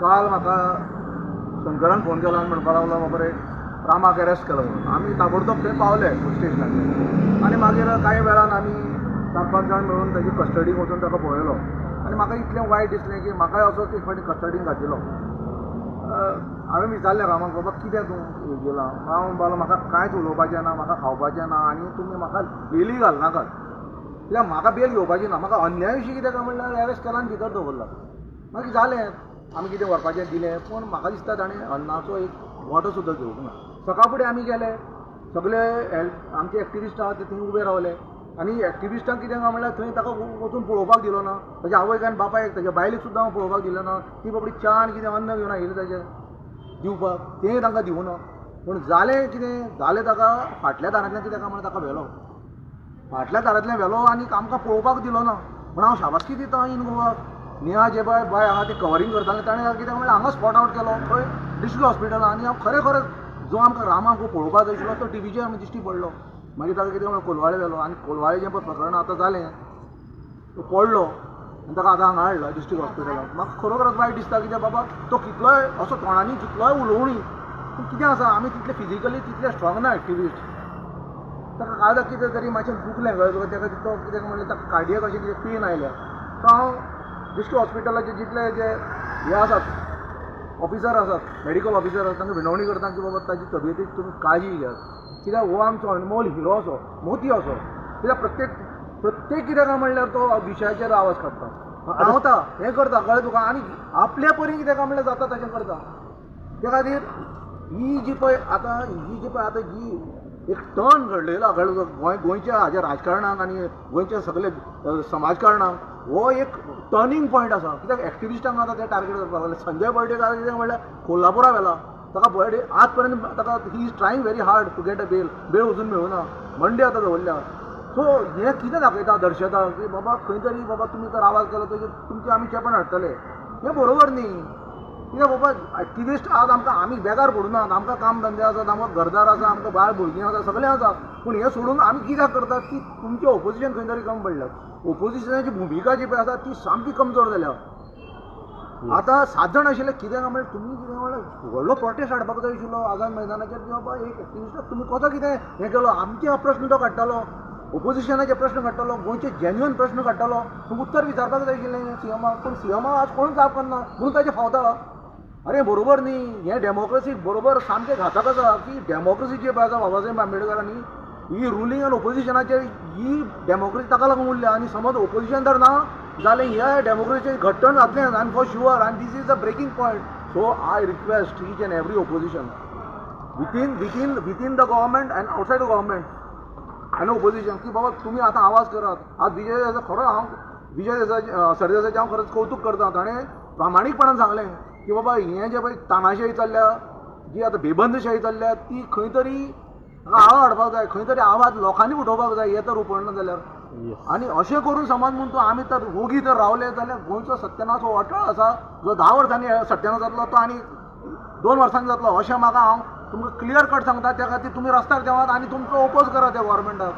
काल म्हाका शंकरान फोन केलो आनी म्हणपाक लागलो बाबा रे रामाक अरेस्ट केलो म्हणून. आमी ताबडतोब थंय पावले पुलीस स्टेशनाचेर आनी मागीर कांय वेळान आमी 4-5 जाण मेळून ताची कस्टडीक वचून ताका पळयलो आनी म्हाका इतलें वायट दिसलें की म्हाकाय असोच एक फावटी कस्टडीक घातिलो. हांवें विचारलें रामाक बाबा कितें तूं गेला. हांव म्हणपाक म्हाका कांयच उलोवपाचें ना, म्हाका खावपाचें ना आनी तुमी म्हाका बेली घालनाकात कित्याक म्हाका बेल घेवपाची ना. म्हाका अन्याय विशीं कितें काय म्हणल्यार अरेस्ट केला आनी भितर दवरला. मागीर जालें आमी कितें व्हरपाचें दिलें पूण म्हाका दिसता ताणें अन्नाचो एक वॉटो सुद्दां घेवंक ना. सकाळ फुडें आमी गेले सगळे आमचे एक्टिविस्ट आहा ते थंय उबे रावले आनी एक्टिविस्टांक कितें काय म्हणल्यार थंय ताका वचून पळोवपाक दिलो ना. ताच्या आवयक आनी बापायक ताच्या बायलेक सुद्दां हांव पळोवपाक दिलें ना. ती बाबडी च्या आनी कितें अन्न घेवन आयिल्लें ताचें दिवपाक तेंय तांकां दिवं ना. पूण जालें कितें जालें ताका फाटल्या दारांतल्यान कितें काय म्हणल्यार ताका व्हेलो. फाटल्या दारांतल्यान व्हेलो आनी आमकां पळोवपाक दिलो ना. म्हण हांव शाबासकी दिता इन गोवाक. नेहा जे बाय हांगा ते कवरींग करताले ताणें कितें म्हणल्यार हांगा स्पॉट आउट केलो खंय डिस्ट्रिक्ट हॉस्पिटलान आनी हांव खरें जो आमकां रामाक पळोवपाक जाय आशिल्लो तो टीव्हीचेर आमी दिश्टी पडलो. मागीर ताका कितें म्हणल्यार कोलवाळे व्हेलो आनी कोलवाळे जें पळय प्रकरण आतां जालें तो पडलो आनी ताका आतां हांगा हाडला डिस्ट्रिक्ट हॉस्पिटलांत. म्हाका खरोखरच वायट दिसता कित्याक बाबा तो कितलोय असो तोंडांनी कितलोय उलोवणी पूण कितें आसा आमी तितले फिजिकली तितले स्ट्रॉंग ना एक्टिविस्ट. ताका काळजाक कितें तरी मातशें दुखलें कळ्ळें ताका तो कितें म्हणल्यार ताका कार्डियक अशें कितें पेन आयल्या. सो हांव डिस्ट्रिक्ट हॉस्पिटलाचे जितले जे हे आसात ऑफिसर आसात मेडिकल ऑफिसर आसात तांकां विनवणी करता की बाबा ताची तब्येतीक तुमी काळजी घेयात कित्याक हो आमचो अनमोल हिरो असो मोती असो कित्याक प्रत्येक कितें काय म्हणल्यार तो विशयाचेर आवाज काडटा धांवता हें करता कळ्ळें तुका आनी आपल्या परी कितें काय म्हणल्यार जाता तशें करता. त्या खातीर ही जी पळय आतां एक टर्न घडलेलो गोंयच्या हाज्या राजकारणाक आनी गोंयच्या सगळे समाजकारणाक हो एक टर्निंग पॉयंट आसा. कित्याक एक्टिविस्टांक आतां ते टार्गेट करपाक लागले. संजय बर्डेकार कितें म्हणल्यार कोल्हापुरा व्हेला ताका बर्डे आज पर्यंत ताका he is trying very hard to get a bail वचून मेळूना मंडे आतां दवरल्या. सो हें कितें दाखयता दर्शता की बाबा खंय तरी बाबा तुमी जर आवाज केलो तर तुमचे आमी चेपण हाडटले हें बरोबर न्ही. कित्याक बाबा एक्टिविस्ट आज आमी बेकार पडूनात आमकां काम धंदे आसात आमकां घरदार आसा आमकां बाळ भुरगीं आसा सगळें आसा पूण हें सोडून आमी कित्याक करतात की तुमचें ऑपोजिशन खंय तरी कमी पडल्यात. ऑपोजिशनाची भुमिका जी पळय आसा ती सामकी कमजोर जाल्या. आतां 7 जाण आशिल्ले कितें काय म्हणल्यार तुमी कितें म्हणल्यार व्हडलो प्रोटेस्ट हाडपाक जाय आशिल्लो आझाद मैदानाचेर की बाबा एक एक्टिविस्टाक तुमी कसो कितें हें केलो. आमचे प्रश्न तो काडटालो ऑपोजिशनाचे प्रश्न काडटालो गोंयचे जेन्युअन प्रश्न काडटालो उत्तर विचारपाक जाय आशिल्लें सीएमाक पूण सीएमाक आज कोण जाप करना म्हणून ताचें फावता. अरे बरोबर न्ही हें डेमोक्रेसीक बरोबर सामकें घातक आसा की डेमोक्रेसी जी पळय आसा बाबासाहेब आंबेडकरांनी ही रुलींग आनी ऑपोजिशनाचेर ही डेमोक्रेसी ताका लागून उरल्या आनी समज ऑपोजिशन जर ना जाल्यार ह्या डेमोक्रेसीचें घट्टण जातलें आनी फॉर शुअर आनी this is the breaking point. So I request each and every opposition within the government and outside the government आनी ऑपोजिशन की बाबा तुमी आतां आवाज करात. आज विजय देसाय खरो हांव विजय सरदेसायचें हांव खरेंच कौतुक करता. ताणें प्रामाणीकपणान सांगलें की बाबा हें जें पळय तानाशाही चल्ल्या जी आतां बेबंदशाही चल्ल्या ती खंय तरी आळो हाडपाक जाय खंय तरी आवाज लोकांनी उठोवपाक जाय. हें तर उपडना जाल्यार आनी अशें करून समज म्हणून तूं आमी तर ओगी तर रावले जाल्यार गोंयचो सत्यानाश हो अटळ आसा जो 10 वर्सांनी सत्यानाश जातलो तो आनी 2 वर्सांनी जातलो अशें म्हाका हांव तुमकां क्लियर कट सांगता. त्या खातीर तुमी रस्त्यार देवात आनी तुमचो ओपोज करा त्या गव्हर्मेंटाक.